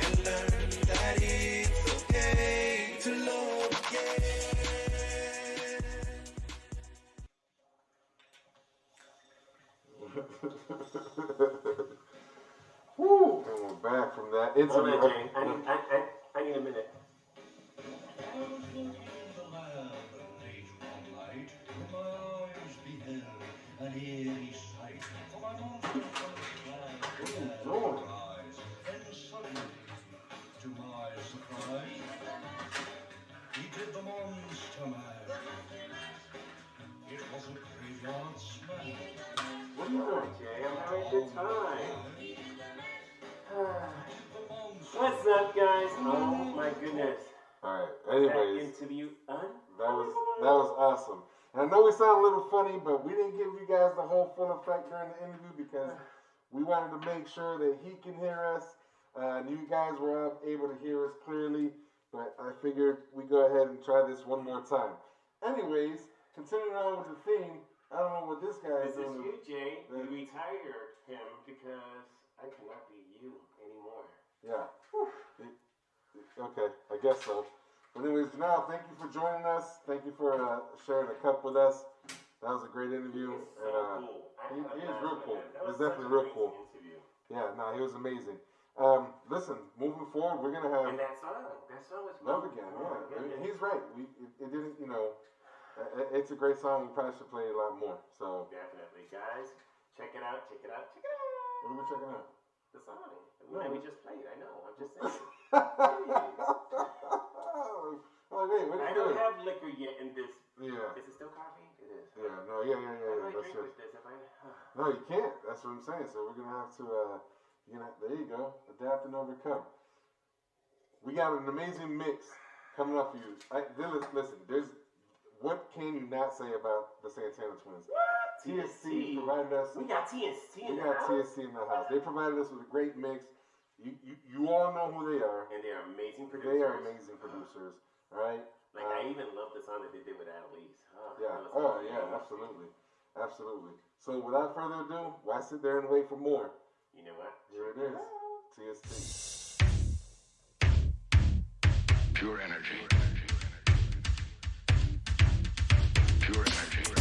and learn that it's okay to love again. Woo! And we're back from that Hold interview. on, Jane. I need a minute. To my surprise, he did the monster mash. It was a graveyard smash. What are you doing, Jay? I'm having a good time. What's up, guys? Oh my goodness. All right. That Anyways, interview that was awesome. And I know we sound a little funny, but we didn't give you guys the whole full effect during the interview because we wanted to make sure that he can hear us. And you guys were able to hear us clearly, but I figured we go ahead and try this one more time. Anyways, continuing on with the theme, I don't know what this guy is doing. This is you, Jay. You retired him because I cannot be you anymore. Yeah. Okay, I guess so. But anyways, Jenaro, thank you for joining us. Thank you for sharing a cup with us. That was a great interview. He's so cool. He is real cool. That It was was definitely such a real cool. amazing interview. Yeah, no, he was amazing. Listen, moving forward, we're gonna have And that song was Love cool. Again. Oh, my Yeah, goodness. he's right. It didn't, it's a great song. We probably should play it a lot more. So, Definitely, guys. Check it out. Check it out. Check it out. what are we checking out? The song that we just played. I know. I'm just saying. Oh, wait, what are I you don't doing? have liquor yet in this. Yeah. Is it still coffee? It is. Yeah, no, yeah. How do I That's drink it. with this? If I, No, you can't. That's what I'm saying. So we're gonna have to, there you go. Adapt and overcome. We got an amazing mix coming up for you. Listen, what can you not say about the Santana Twins? what? TSC provided us. We got TSC in We the got house. TSC in the house. They provided us with a great mix. You all know who they are. And they are amazing producers. They are amazing producers. All right. Like, I even love the song that they did with Annalise. Yeah. that was Oh, amazing. yeah. Absolutely. Absolutely. So without further ado, why sit there and wait for more? You know what? Here it is. TST. Pure energy. Pure energy.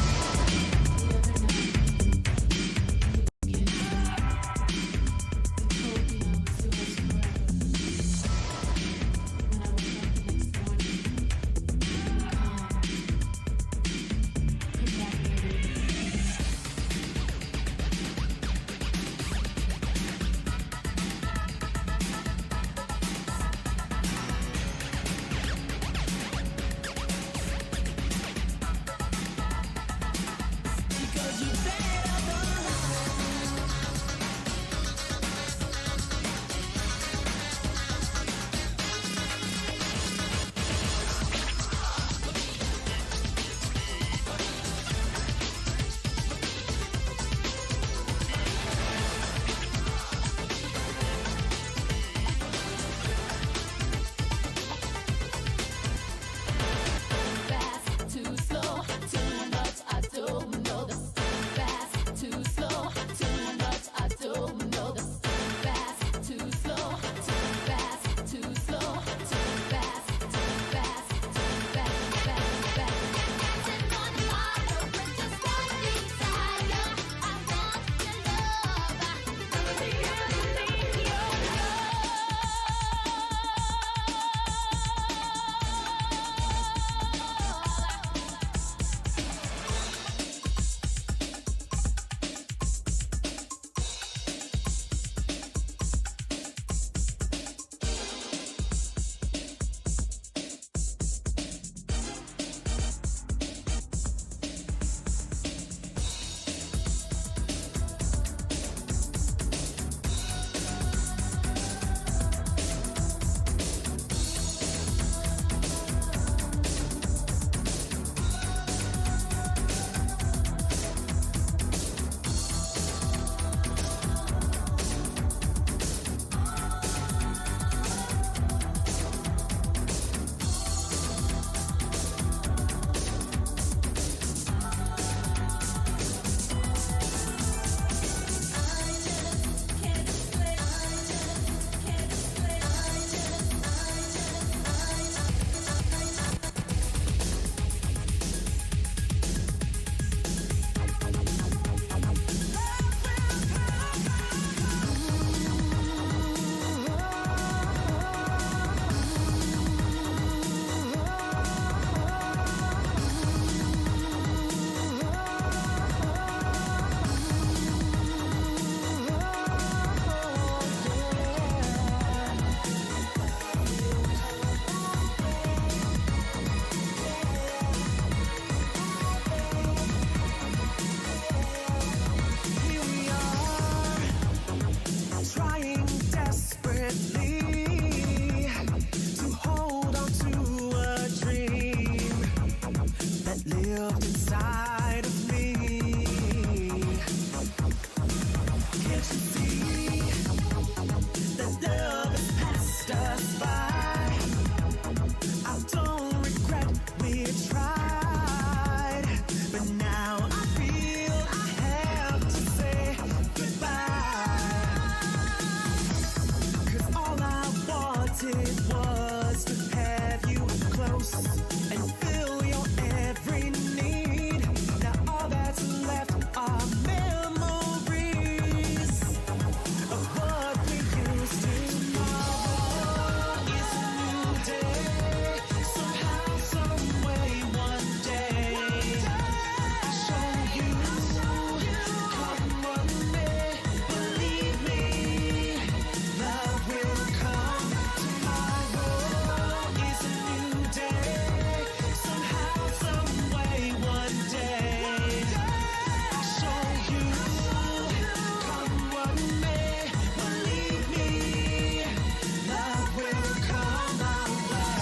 lived inside of me. Can't you see that love has passed us by? I don't regret we tried, but now I feel I have to say goodbye. 'Cause all I wanted was to have you close and fill your every need. Now all that's left are memories of what we used to. Tomorrow is a new day. Somehow, some way, one day I'll show you. Come what may, believe me, love will come. Tomorrow is a new day. Somehow, some way, one day I'll show you. Come what may, believe me, love will come our way.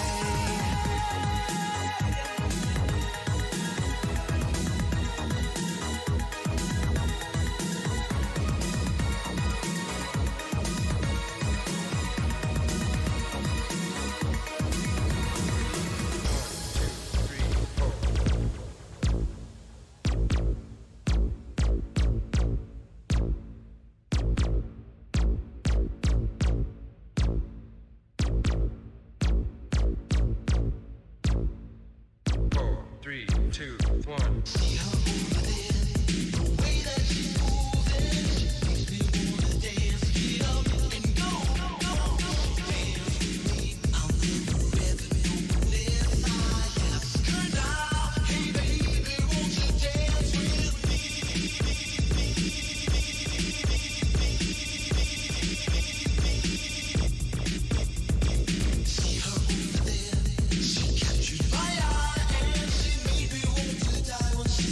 Three, two, one. She captured my eye and she made me want to die when she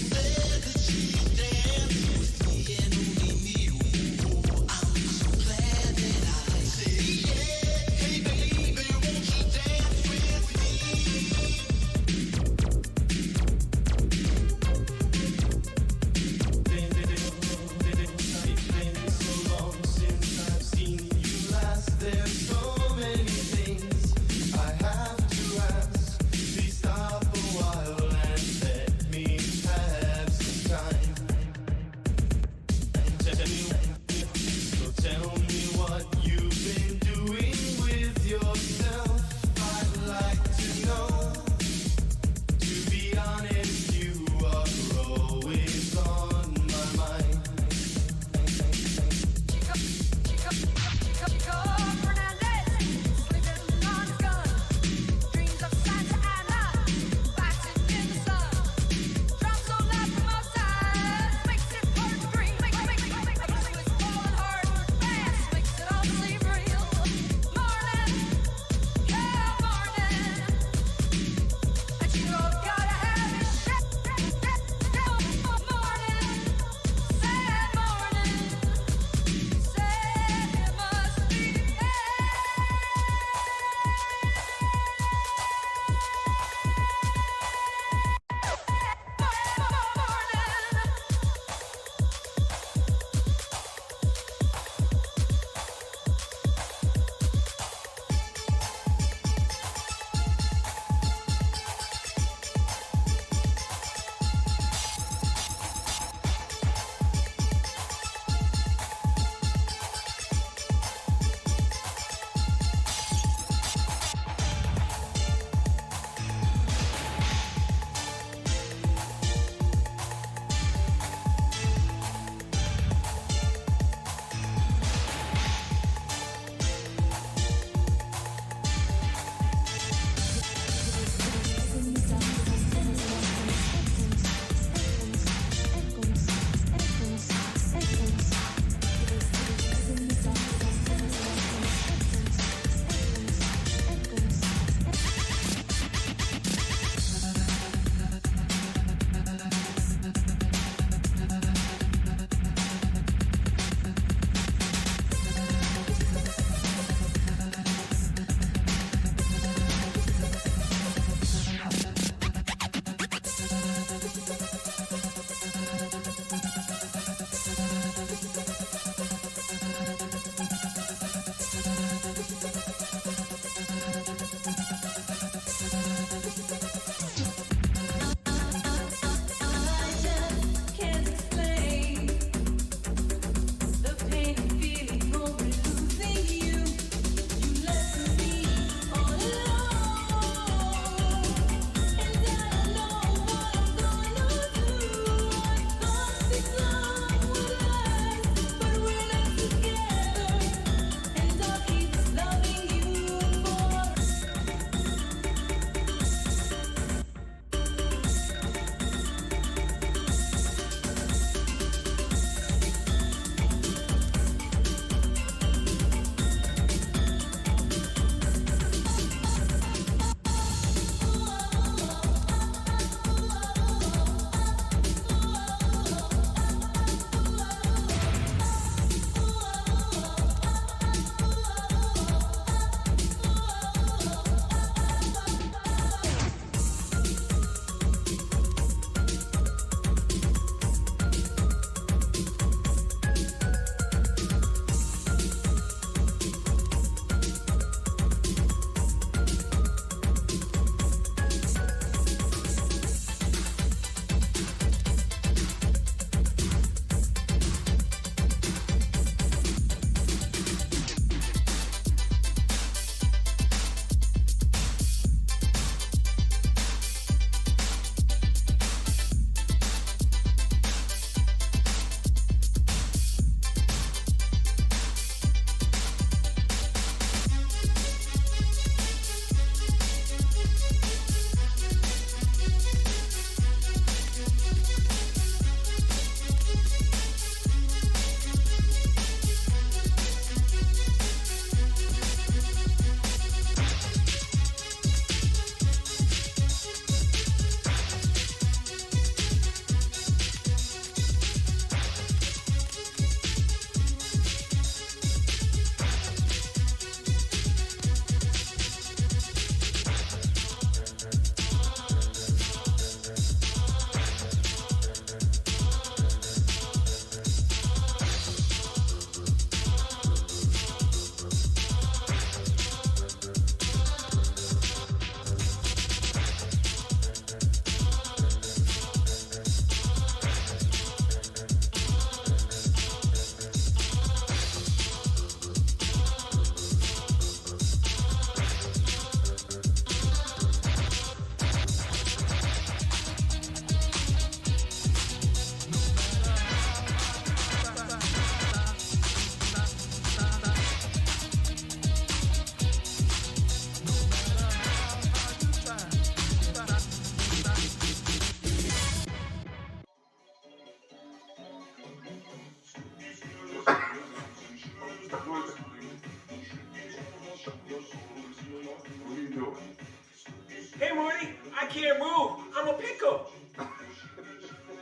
can't move. I'm a pickle.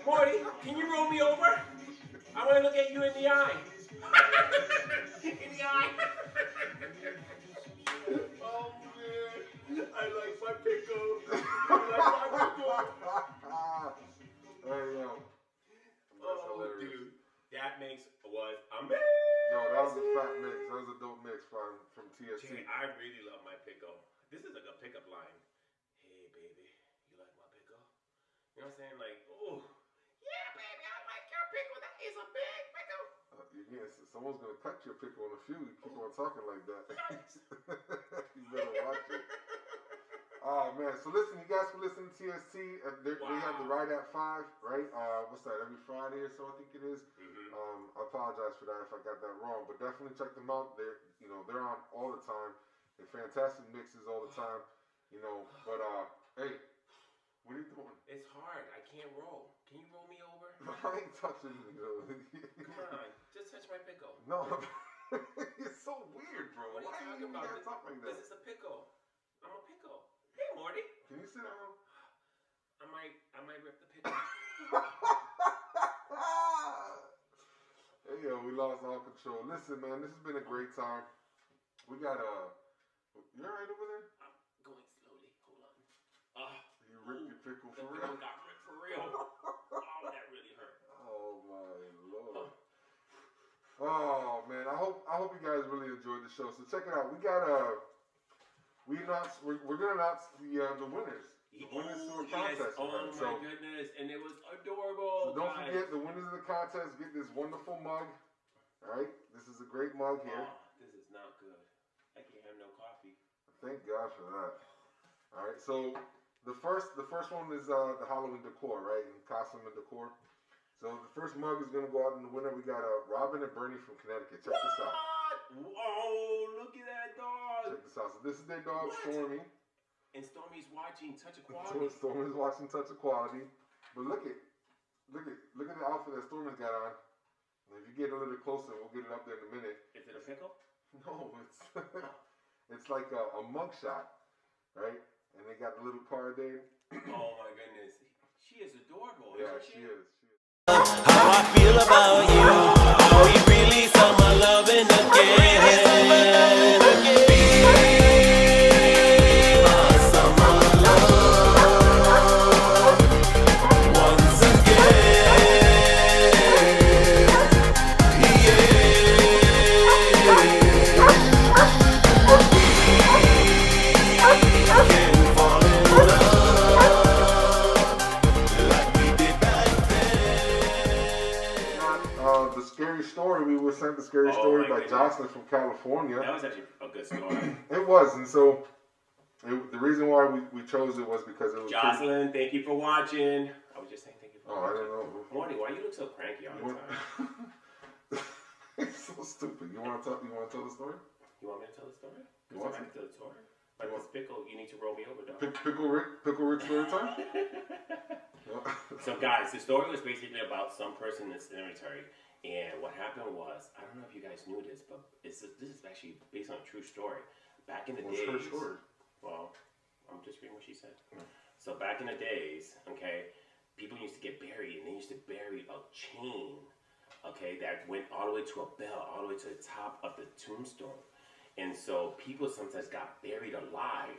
Morty, can you roll me over? I want to look at you in the eye. In the eye. Oh, man. I like my pickle. I like my pickle. Hey, yo. That's Oh, hilarious. dude. That mix was amazing. Yo, that was a fat mix. That was a dope mix from TSC. Jay, I really love my pickle. This is like a pickup line. Hey, baby, you like my pickle? You know what I'm saying? Like, oh, yeah, baby, I like your pickle. That is a big pickle. Someone's going to cut your pickle in a few. You keep on talking like that. You better watch it. Oh, man. So, listen, you guys for listening to TST. They have the Right at 5, right? What's that, every Friday or so, I think it is. Mm-hmm. I apologize for that if I got that wrong. But definitely check them out. They're on all the time. They're fantastic mixes all the time. But, hey, what are you doing? It's hard. I can't roll. Can you roll me over? I ain't touching you. Come on. Just touch my pickle. No. It's so weird, bro. What are you talking about? Gotta talk like that? This is a pickle. I'm a pickle. Hey, Morty. Can you sit down? I might rip the pickle. Hey, yo, we lost all control. Listen, man, this has been a great time. We got you all right over there? I'm going slowly. Hold on. You ripped your pickle for The real? pickle got ripped for real. Oh, that really hurt. Oh my Lord. Oh man, I hope you guys really enjoyed the show. So check it out. We got we're gonna announce the winners. The winners to a contest. Oh my goodness, and it was adorable. So don't forget, the winners of the contest get this wonderful mug. All right, this is a great mug here. Oh, this is not good. I can't have no coffee. Thank God for that. All right, so the first one is the Halloween decor, right? And costume and decor. So the first mug is gonna go out in the winner. We got Robin and Bernie from Connecticut. Check this out. Oh, look at that dog. Check this out. So this is their dog, Stormy. And Stormy's watching Touch Equality. Stormy's watching Touch Equality. But look at the outfit that Stormy's got on. And if you get a little closer, we'll get it up there in a minute. Is it a pickle? No, it's like a mug shot, right? And they got the little card there. Oh my goodness, she is adorable. Yeah, isn't she is. How I feel about you. Are we really summer loving again? Be my summer love once again. We can fall in love like we did back then. The scary story. We were sent the scary story by Jocelyn from California. That was actually a good story. It was, and so the reason why we chose it was because it was Jocelyn, thank you for watching. I was just saying thank you for I watching. don't know. Morty, why you look so cranky all the time? It's so stupid. You want to tell the story? You want me to tell the story? You want to tell the story? Like this pickle, you need to roll me over, dog. Pickle Rick story time? So guys, the story was basically about some person in the cemetery, and what happened was, I don't know if you guys knew this, but this is actually based on a true story. Back in the days, her story? Well, I'm just reading what she said. So back in the days, okay, people used to get buried, and they used to bury a chain, okay, that went all the way to a bell, all the way to the top of the tombstone. And so people sometimes got buried alive,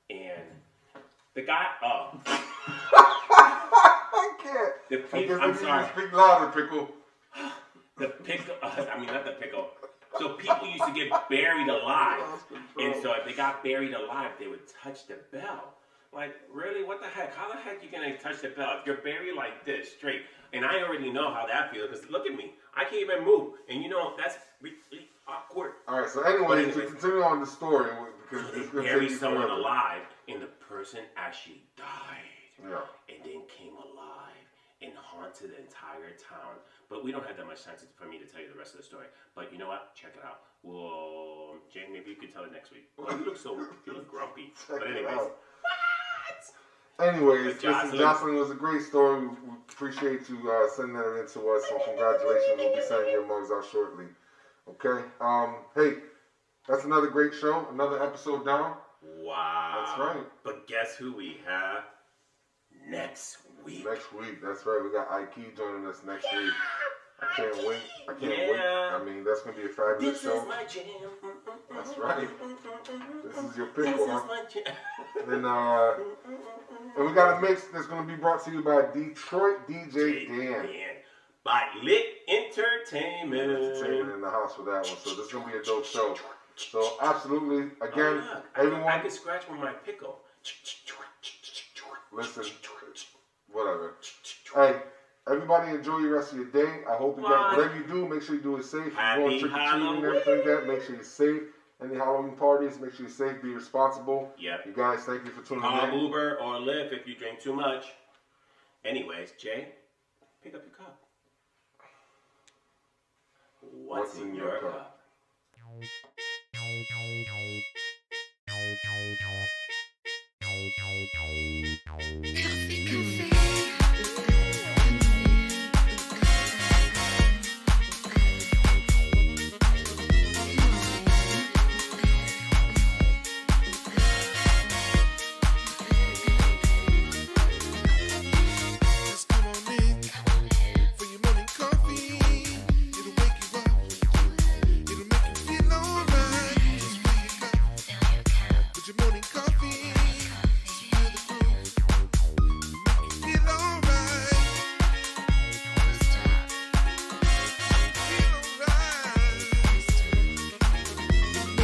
and the guy, I can't. I'm sorry. Speak louder, Pickle. The pickle, I mean not the pickle. So people used to get buried alive, and so if they got buried alive, they would touch the bell. Like, really, what the heck? How the heck you gonna touch the bell if you're buried like this, straight? And I already know how that feels, because look at me. I can't even move. And you know, that's really awkward. All right, so anyway, to continue on the story, because So it's they going to buried take you someone forever. alive, and the person actually died. Yeah. And then came alive and haunted the entire town. But we don't have that much time for me to tell you the rest of the story. But you know what? Check it out. Well, Jane, maybe you could tell it next week. Well, you look grumpy. But anyways. Anyways, listen, Jocelyn, was a great story. We appreciate you sending that in to us. So congratulations. We'll be sending your mugs out shortly. Okay. Hey, that's another great show. Another episode down. Wow. That's right. But guess who we have next week. Next week, that's right. We got Ike joining us next week. I can't wait. I can't wait. Yeah. I mean, that's going to be a fabulous This show. is my jam. That's right. This is your This pickle, is huh? my jam. And we got a mix that's going to be brought to you by Detroit DJ Dan. By Lit Entertainment. Entertainment in the house for that one. So this is going to be a dope show. So absolutely, again, Oh, look, everyone. I can scratch with my pickle. Listen, whatever. Hey, everybody enjoy the rest of your day. I hope you guys, whatever you do, make sure you do it safe. If you're going trick-or-treating and everything like that, make sure you're safe. Any Halloween parties, make sure you're safe, be responsible. Yep. You guys, thank you for tuning in. Call Uber or Lyft if you drink too much. Anyways, Jay, pick up your cup. What's in your cup? Just come on in for your morning coffee. It'll wake you up. It'll make you feel alright. Just fill your cup with your morning coffee. Just feel the groove. Make you feel alright. Feel alright.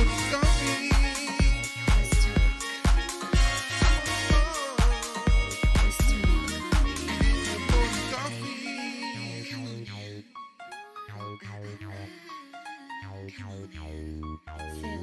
Morning coffee. Feel